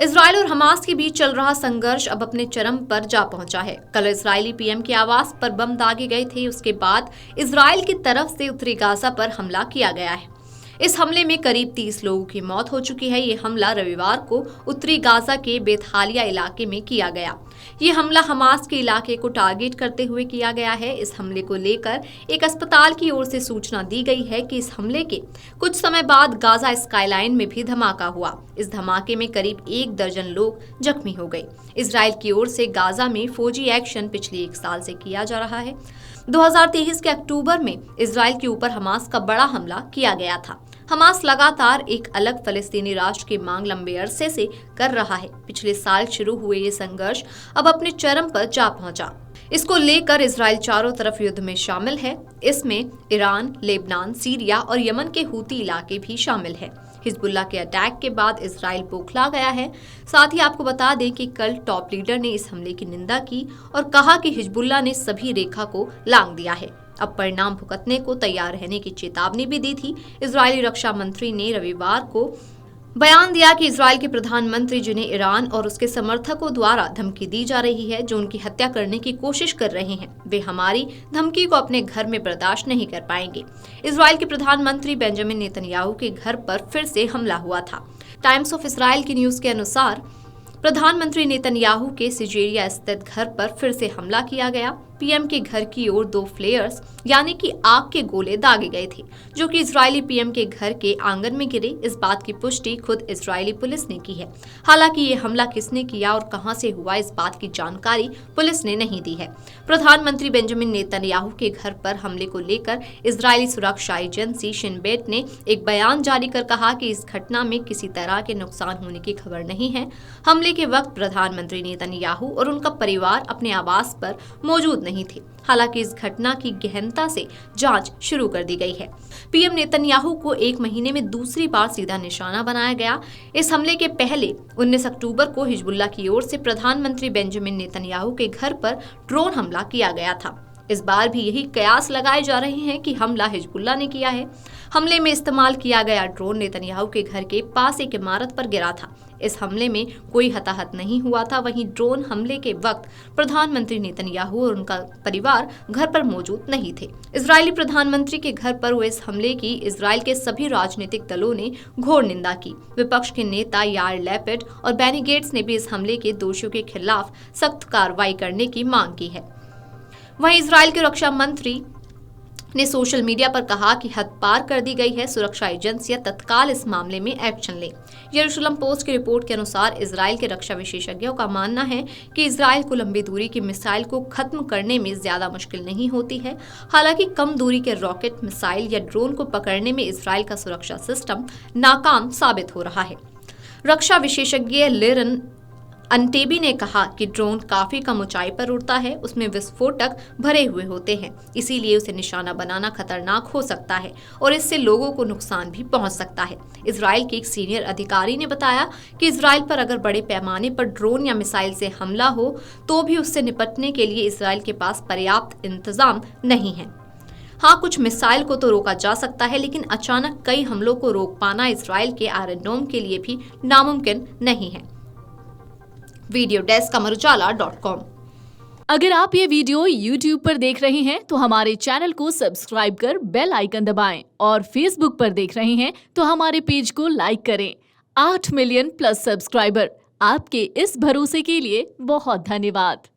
Israel और Hamas के बीच चल रहा संघर्ष अब अपने चरम पर जा पहुंचा है। कल इजरायली पीएम के आवास पर बम दागे गए थे। उसके बाद इजरायल की तरफ से उत्तरी गाजा पर हमला किया गया है। इस हमले में करीब 30 लोगों की मौत हो चुकी है। ये हमला रविवार को उत्तरी गाजा के बेतहालिया इलाके में किया गया। ये हमला हमास के इलाके को टारगेट करते हुए किया गया है। इस हमले को लेकर एक अस्पताल की ओर से सूचना दी गई है कि इस हमले के कुछ समय बाद गाजा स्काईलाइन में भी धमाका हुआ। इस धमाके में करीब 1 दर्जन लोग जख्मी हो गए। इजरायल की ओर से गाजा में फौजी एक्शन पिछले 1 साल से किया जा रहा है। 2023 के अक्टूबर में इजरायल के ऊपर हमास का बड़ा हमला किया गया था। हमास लगातार एक अलग फलस्तीनी राष्ट्र की मांग लंबे अरसे से कर रहा है। पिछले साल शुरू हुए ये संघर्ष अब अपने चरम पर जा पहुंचा। इसको लेकर इजरायल चारों तरफ युद्ध में शामिल है। इसमें ईरान, लेबनान, सीरिया और यमन के हूती इलाके भी शामिल है। हिजबुल्लाह के अटैक के बाद इजरायल बौखला गया है। साथ ही आपको बता दें कि कल टॉप लीडर ने इस हमले की निंदा की और कहा कि हिजबुल्लाह ने सभी रेखा को लांघ दिया है। अब परिणाम भुगतने को तैयार रहने की चेतावनी भी दी थी। इजरायली रक्षा मंत्री ने रविवार को बयान दिया कि इजरायल के प्रधानमंत्री, जिन्हें ईरान और उसके समर्थकों द्वारा धमकी दी जा रही है, जो उनकी हत्या करने की कोशिश कर रहे हैं, वे हमारी धमकी को अपने घर में बर्दाश्त नहीं कर पाएंगे। इजरायल के प्रधानमंत्री बेंजामिन नेतन्याहू के घर पर फिर से हमला हुआ था। टाइम्स ऑफ इसराइल की न्यूज के अनुसार प्रधानमंत्री नेतन्याहू के सिजेरिया स्थित घर पर फिर से हमला किया गया। पीएम के घर की ओर 2 फ्लेयर्स यानी कि आग के गोले दागे गए थे, जो कि इजरायली पीएम के घर के आंगन में गिरे। इस बात की पुष्टि खुद इजरायली पुलिस ने की है। हालांकि ये हमला किसने किया और कहां से हुआ, इस बात की जानकारी पुलिस ने नहीं दी है। प्रधानमंत्री बेंजामिन नेतन्याहू के घर पर हमले को लेकर इजरायली सुरक्षा एजेंसी शिन बेट ने एक बयान जारी कर कहा कि इस घटना में किसी तरह के नुकसान होने की खबर नहीं है। हमले के वक्त प्रधानमंत्री नेतन्याहू और उनका परिवार अपने आवास पर मौजूद नहीं थे। हालांकि इस घटना की गहनता से जांच शुरू कर दी गई है। पीएम नेतन्याहू को 1 महीने में दूसरी बार सीधा निशाना बनाया गया। इस हमले के पहले 19 अक्टूबर को हिजबुल्लाह की ओर से प्रधानमंत्री बेंजामिन नेतन्याहू के घर पर ड्रोन हमला किया गया था। इस बार भी यही कयास लगाए जा रहे हैं कि हमला हिजबुल्लाह ने किया है। हमले में इस्तेमाल किया गया ड्रोन नेतन्याहू के घर के पास एक इमारत पर गिरा था। इस हमले में कोई हताहत नहीं हुआ था। वहीं ड्रोन हमले के वक्त प्रधानमंत्री नेतन्याहू और उनका परिवार घर पर मौजूद नहीं थे। इजरायली प्रधानमंत्री के घर पर हुए इस हमले की इजरायल के सभी राजनीतिक दलों ने घोर निंदा की। विपक्ष के नेता यार लैपिड और बेनी गेट्स ने भी इस हमले के दोषियों के खिलाफ सख्त कार्रवाई करने की मांग की है। वहीं इजरायल के रक्षा मंत्री ने सोशल मीडिया पर कहा कि हद पार कर दी गई है। सुरक्षा एजेंसियां तत्काल इस मामले में एक्शन लें। यरूशलेम पोस्ट की रिपोर्ट के अनुसार इजरायल के रक्षा विशेषज्ञों का मानना है कि इजरायल को लंबी दूरी की मिसाइल को खत्म करने में ज्यादा मुश्किल नहीं होती है। हालांकि कम दूरी के रॉकेट, मिसाइल या ड्रोन को पकड़ने में इजरायल का सुरक्षा सिस्टम नाकाम साबित हो रहा है। रक्षा विशेषज्ञ लिरन अंटेबी ने कहा कि ड्रोन काफी कम ऊंचाई पर उड़ता है, उसमें विस्फोटक भरे हुए होते हैं, इसीलिए उसे निशाना बनाना खतरनाक हो सकता है और इससे लोगों को नुकसान भी पहुंच सकता है। इजरायल के एक सीनियर अधिकारी ने बताया कि इजरायल पर अगर बड़े पैमाने पर ड्रोन या मिसाइल से हमला हो तो भी उससे निपटने के लिए इजरायल के पास पर्याप्त इंतजाम नहीं है। हाँ, कुछ मिसाइल को तो रोका जा सकता है, लेकिन अचानक कई हमलों को रोक पाना इजरायल के आयरन डोम के लिए भी नामुमकिन नहीं है। Video desk Amar Ujala dot com. अगर आप ये वीडियो YouTube पर देख रहे हैं तो हमारे चैनल को सब्सक्राइब कर बेल आइकन दबाएं और Facebook पर देख रहे हैं तो हमारे पेज को लाइक करें। 8 मिलियन प्लस सब्सक्राइबर, आपके इस भरोसे के लिए बहुत धन्यवाद।